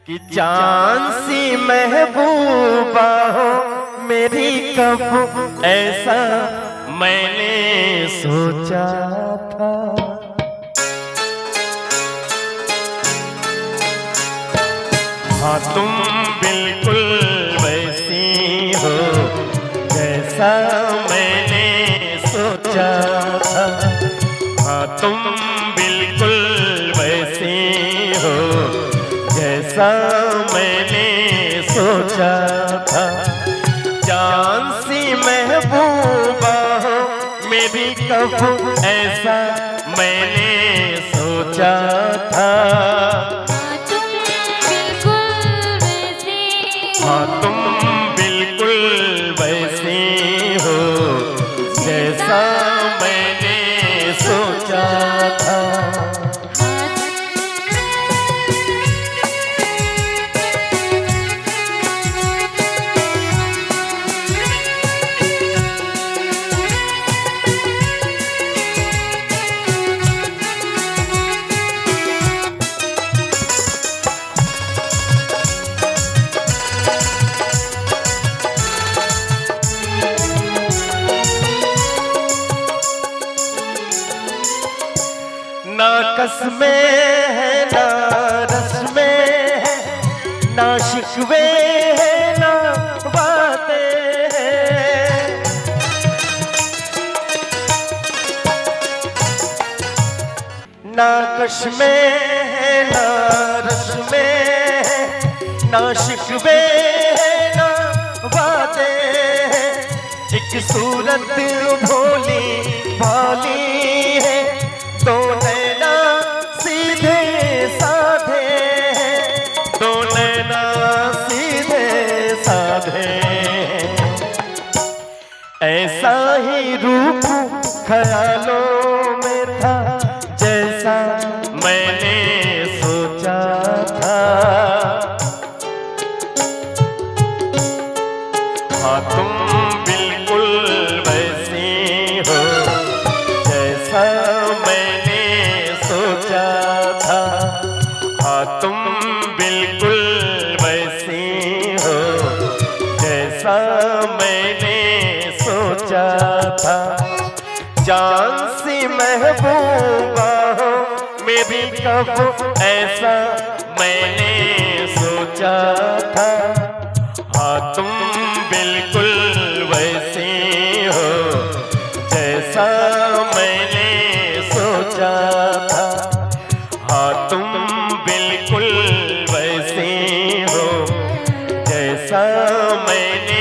कि जान सी महबूबा हो मेरी कब ऐसा मैंने सोचा था। हाँ तुम बिल्कुल वैसी हो जैसा मैंने सोचा था। हाँ तुम बिल्कुल वैसी हो जैसा मैंने सोचा था। जान सी महबूबा हो मेरी कब ऐसा मैंने सोचा था। हाँ तुम बिल्कुल वैसी हो जैसा मैंने सोचा था। ना कसमें है ना रस्में है ना शिकवे है ना बातें हैं। ना कश्में है ना रस्में है ना शिकवे है ना बातें हैं। एक सूरत भोली भाली है दो नैना सीधे साधे हैं। दो नैना सीधे साधे ऐसा ही रूप ख्यालों में था जैसा मैंने सोचा था। हाँ तुम बिल्कुल वैसी हो जैसा मैंने सोचा था। हाँ तुम बिल्कुल वैसी हो जैसा मैंने सोचा था। जान सी महबूबा हो मेरी कब ऐसा मैंने सोचा था। हाँ तुम बिल्कुल वैसी हो जैसा मैंने सोचा था। हाँ तुम बिल्कुल वैसी हो जैसा मैंने